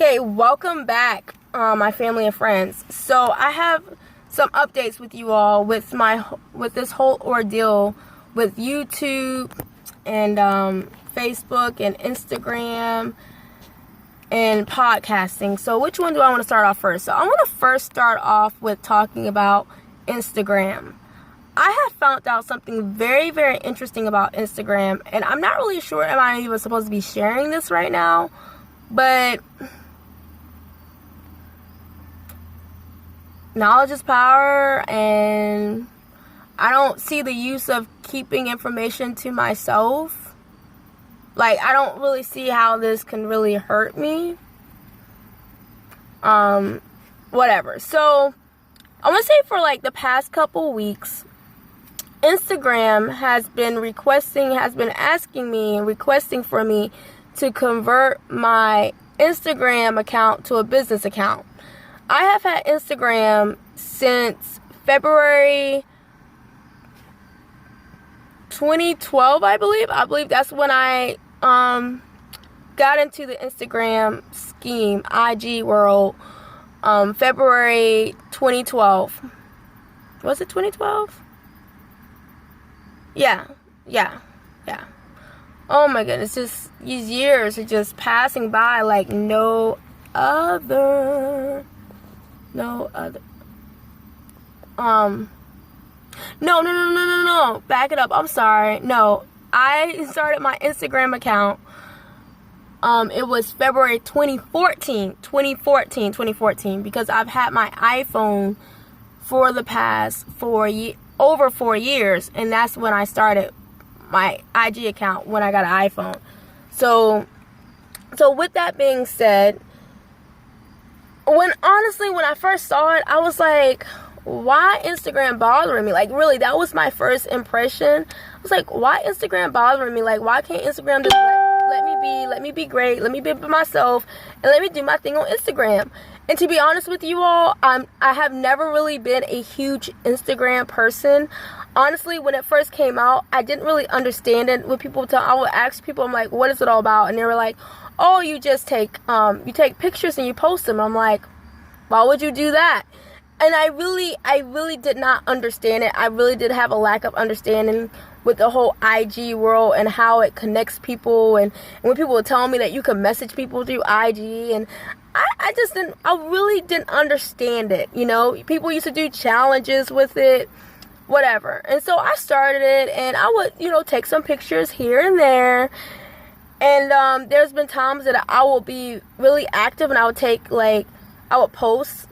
Okay, welcome back, my family and friends. So I have some updates with you all with this whole ordeal with YouTube and Facebook and Instagram and podcasting. So which one do I want to start off first? So I want to first start off with talking about Instagram. I have found out something very, very interesting about Instagram, and I'm not really sure am I even supposed to be sharing this right now, but knowledge is power, and I don't see the use of keeping information to myself. Like, I don't really see how this can really hurt me. Whatever. So, I want to say for like the past couple weeks, Instagram has been asking me and requesting for me to convert my Instagram account to a business account. I have had Instagram since February 2012, I believe. I believe that's when I got into the Instagram scheme, IG world, February 2012. Was it 2012? Yeah. Oh my goodness, just these years are just passing by like no other. No. Back it up. I'm sorry. No. I started my Instagram account. It was February 2014, because I've had my iPhone for the past over 4 years, and that's when I started my IG account, when I got an iPhone. So with that being said, when I first saw it, I was like, why Instagram bothering me? Like, really, that was my first impression. I was like, why Instagram bothering me? Like, why can't Instagram just let me be great, let me be myself, and let me do my thing on Instagram? And to be honest with you all, I have never really been a huge Instagram person. Honestly, when it first came out, I didn't really understand it. When I would ask people, I'm like, what is it all about? And they were like, oh, you just take pictures and you post them. I'm like, why would you do that? And I really did not understand it. I really did have a lack of understanding with the whole IG world and how it connects people. And when people would tell me that you can message people through IG, and I really didn't understand it. You know, people used to do challenges with it, whatever. And so I started it, and I would, take some pictures here and there. And there's been times that I will be really active, and I would post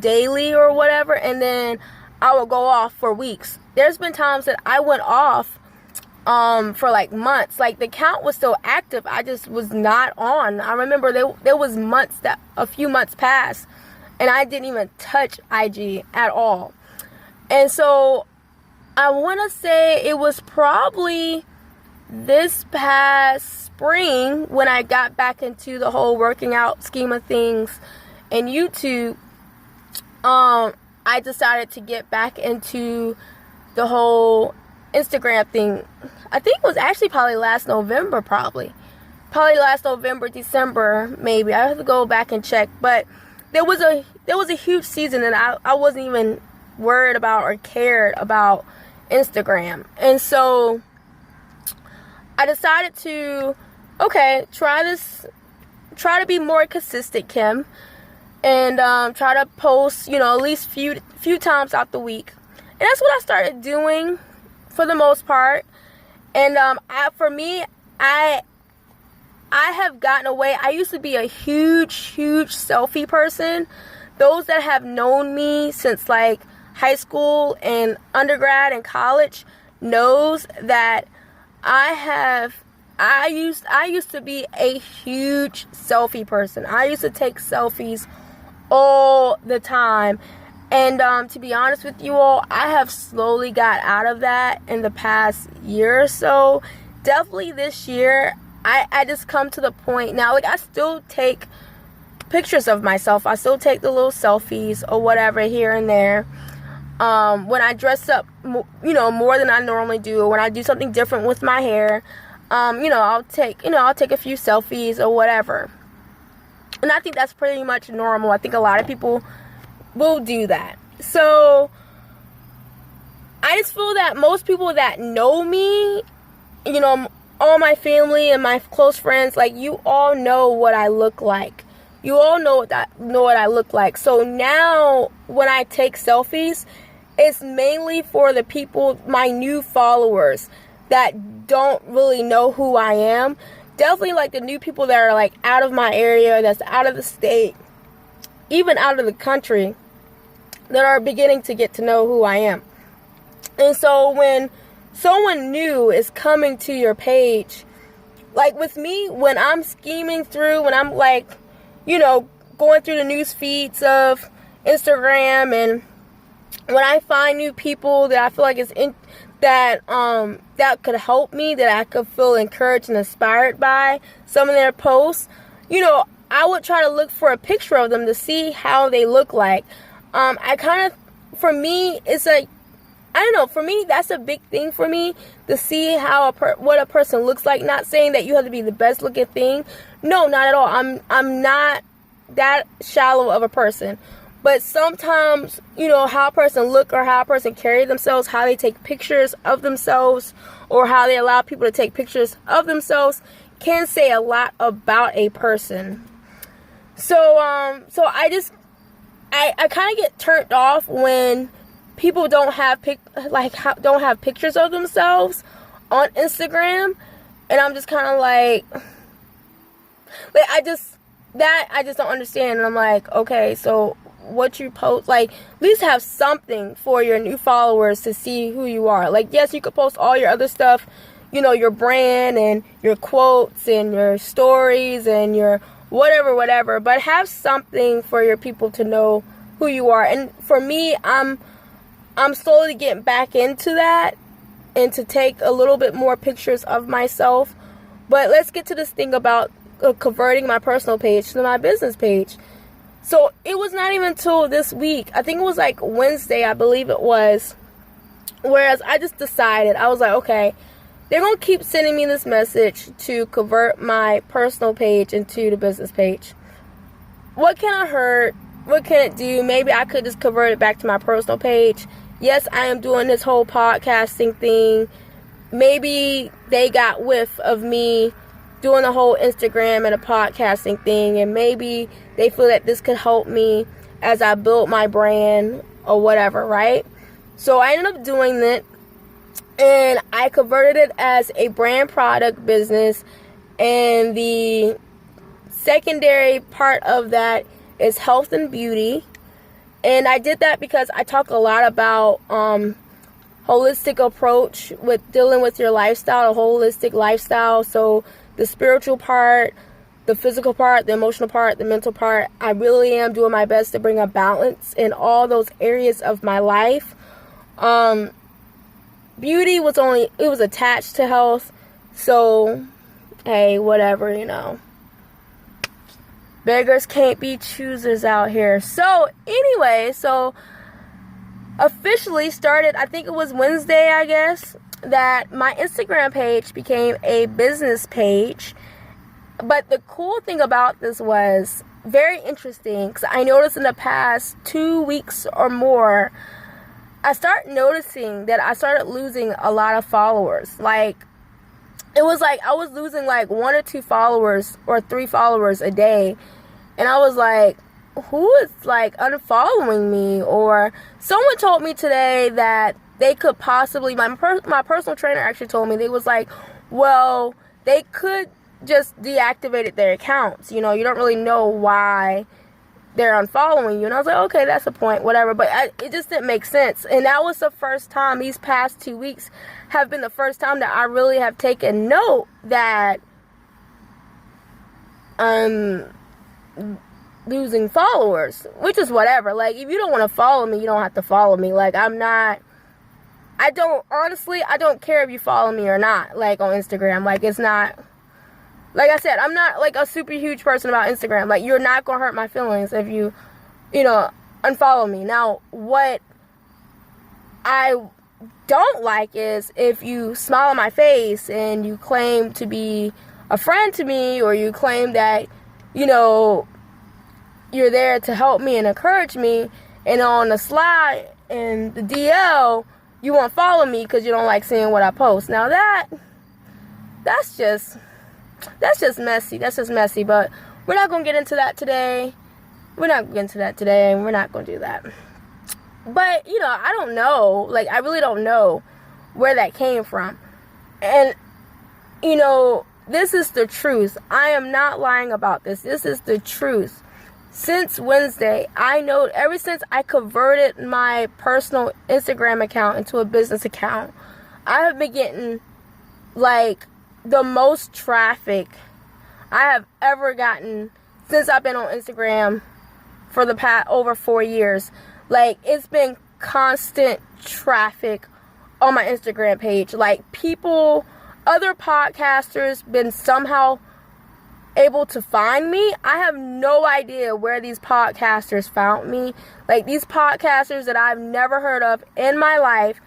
daily or whatever, and then I would go off for weeks. There's been times that I went off for like months. Like, the account was still active, I just was not on. I remember there was a few months passed, and I didn't even touch IG at all. And so I want to say it was probably this past spring when I got back into the whole working out scheme of things and YouTube. I decided to get back into the whole Instagram thing. I think it was actually probably last November, December, maybe. I have to go back and check. But there was a huge season, and I wasn't even worried about or cared about Instagram. And so I decided to, try to be more consistent, Kim, and try to post, at least few times out the week. And that's what I started doing for the most part. And I have gotten away. I used to be a huge selfie person. Those that have known me since like high school and undergrad and college knows that I used to be a huge selfie person. I used to take selfies all the time. And to be honest with you all, I have slowly got out of that in the past year or so. Definitely this year, I just come to the point now, like, I still take pictures of myself. I still take the little selfies or whatever here and there. When I dress up, more than I normally do, or when I do something different with my hair, I'll take a few selfies or whatever. And I think that's pretty much normal. I think a lot of people will do that. So I just feel that most people that know me, you know, all my family and my close friends, like, you all know what I look like. You all know what I look like. So now when I take selfies, it's mainly for the people, my new followers that don't really know who I am. Definitely like the new people that are like out of my area, that's out of the state, even out of the country, that are beginning to get to know who I am. And so when someone new is coming to your page, like with me, when I'm scheming through, when I'm like, you know, going through the news feeds of Instagram, and when I find new people that I feel like that could help me, that I could feel encouraged and inspired by some of their posts, you know, I would try to look for a picture of them to see how they look like. I kind of, for me, it's like, I don't know, for me, that's a big thing for me, to see how what a person looks like. Not saying that you have to be the best looking thing. No, not at all. I'm not that shallow of a person. But sometimes, you know, how a person look or how a person carry themselves, how they take pictures of themselves, or how they allow people to take pictures of themselves, can say a lot about a person. So I kind of get turned off when people don't have pictures of themselves on Instagram, and I'm just kind of like I just don't understand. And I'm like, okay, so what you post, like, at least have something for your new followers to see who you are. Like, yes, you could post all your other stuff, you know, your brand and your quotes and your stories and your whatever, but have something for your people to know who you are. And for me, I'm slowly getting back into that, and to take a little bit more pictures of myself. But let's get to this thing about converting my personal page to my business page. So it was not even until this week, I think it was like Wednesday, I believe it was, whereas I just decided, I was like, okay, they're going to keep sending me this message to convert my personal page into the business page. What can I hurt? What can it do? Maybe I could just convert it back to my personal page. Yes, I am doing this whole podcasting thing. Maybe they got whiff of me doing the whole Instagram and a podcasting thing, and maybe they feel that this could help me as I build my brand or whatever, right? So I ended up doing it, and I converted it as a brand product business, and the secondary part of that is health and beauty. And I did that because I talk a lot about holistic approach with dealing with your lifestyle, a holistic lifestyle. So the spiritual part, the physical part, the emotional part, the mental part, I really am doing my best to bring a balance in all those areas of my life. Beauty was it was attached to health. So, hey, whatever, you know. Beggars can't be choosers out here. So, anyway, officially started, I think it was Wednesday, I guess, that my Instagram page became a business page. But the cool thing about this was very interesting, because I noticed in the past 2 weeks or more, I started noticing that I started losing a lot of followers. Like, it was like I was losing like 1 or 2 followers or 3 followers a day. And I was like, who is like unfollowing me? Or someone told me today that they could possibly, my personal trainer actually told me, they was like, well, they could just deactivated their accounts. You know, you don't really know why they're unfollowing you. And I was like, okay, that's the point, whatever. But it just didn't make sense. And that was the first time, these past 2 weeks have been the first time that I really have taken note that I'm losing followers, which is whatever. Like, if you don't want to follow me, you don't have to follow me. Like, I don't care if you follow me or not, like, on Instagram. Like, it's not, like I said, I'm not, like, a super huge person about Instagram. Like, you're not going to hurt my feelings if you unfollow me. Now, what I don't like is if you smile on my face and you claim to be a friend to me, or you claim that, you're there to help me and encourage me, and on the slide and the DL, you won't follow me because you don't like seeing what I post. Now that's just messy. That's just messy. But we're not gonna get into that today. And we're not gonna do that. But I don't know. Like, I really don't know where that came from. And this is the truth. I am not lying about this. This is the truth. Since Wednesday, I know ever since I converted my personal Instagram account into a business account, I have been getting like the most traffic I have ever gotten since I've been on Instagram for the past over 4 years. Like, it's been constant traffic on my Instagram page. Like, other podcasters been somehow able to find me. I have no idea where these podcasters found me. Like, these podcasters that I've never heard of in my life,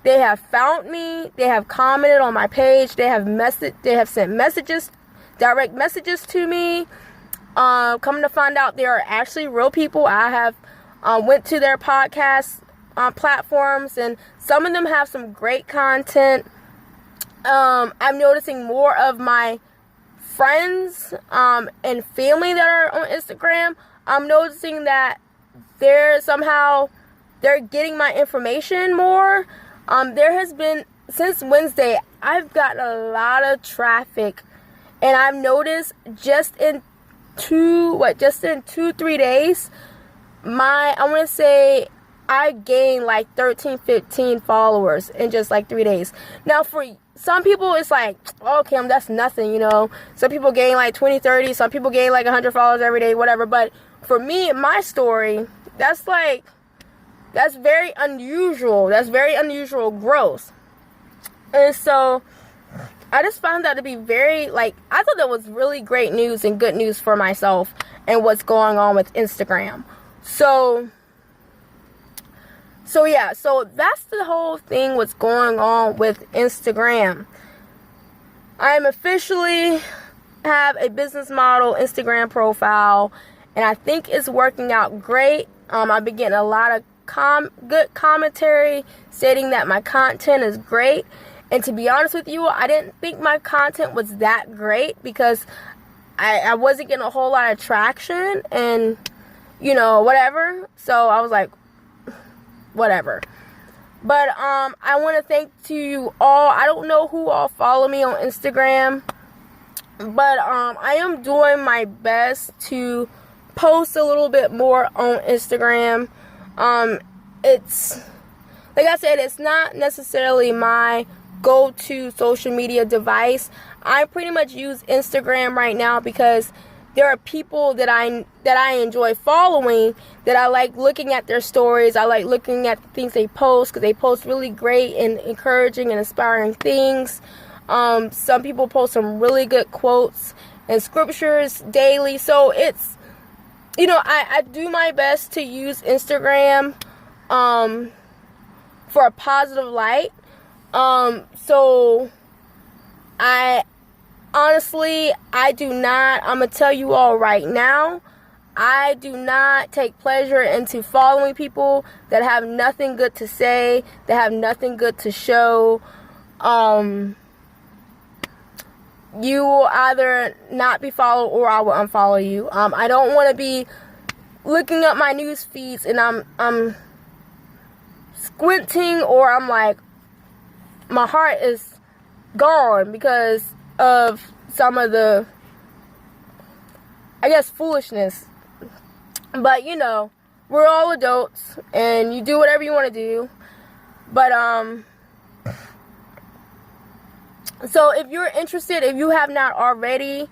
they have found me. They have commented on my page. They have sent messages, direct messages to me. Coming to find out, they are actually real people. I have went to their podcast platforms, and some of them have some great content. I'm noticing more of my friends and family that are on Instagram. I'm noticing that they're getting my information more. There has been, since Wednesday, I've gotten a lot of traffic, and I've noticed just in 2-3 days, I want to say I gained like 13-15 followers in just like 3 days. Now, for some people, it's like, oh, Kim, that's nothing, Some people gain like 20-30. Some people gain like 100 followers every day, whatever. But for me, in my story, that's very unusual. That's very unusual growth. And so I just found that to be very, I thought that was really great news and good news for myself and what's going on with Instagram. So yeah, so that's the whole thing, what's going on with Instagram. I am officially have a business model Instagram profile, and I think it's working out great. I've been getting a lot of good commentary stating that my content is great. And to be honest with you, I didn't think my content was that great because I wasn't getting a whole lot of traction and, whatever. So I was like, whatever. But I want to thank to you all. I don't know who all follow me on Instagram, but I am doing my best to post a little bit more on Instagram. It's, like I said, it's not necessarily my go-to social media device. I pretty much use Instagram right now because there are people that I enjoy following, that I like looking at their stories. I like looking at the things they post because they post really great and encouraging and inspiring things. Some people post some really good quotes and scriptures daily. So it's, I do my best to use Instagram for a positive light. So honestly, I'm going to tell you all right now, I do not take pleasure into following people that have nothing good to say, that have nothing good to show. You will either not be followed or I will unfollow you. I don't want to be looking up my news feeds and I'm squinting, or I'm like, my heart is gone because of some of the, I guess, foolishness. But we're all adults and you do whatever you want to do. But so if you're interested, if you have not already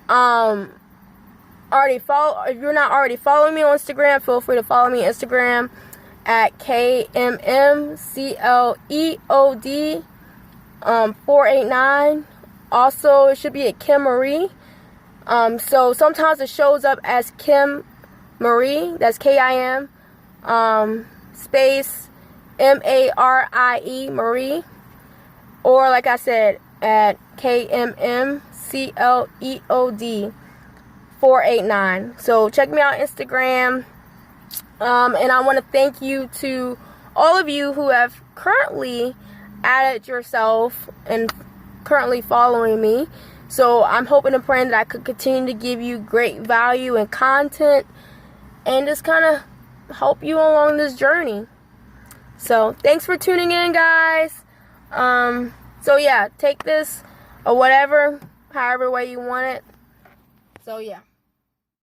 if you're not already following me on Instagram, feel free to follow me on Instagram at KMMCLEOD 489. Also, it should be at Kim Marie. So sometimes it shows up as Kim Marie. That's KIM space MARIE Marie. Or like I said, at KMMCLEOD 489. So check me out on Instagram. And I want to thank you to all of you who have currently added yourself and currently following me. So I'm hoping and praying that I could continue to give you great value and content and just kind of help you along this journey. So thanks for tuning in, guys. So yeah, take this or whatever, however way you want it. So yeah.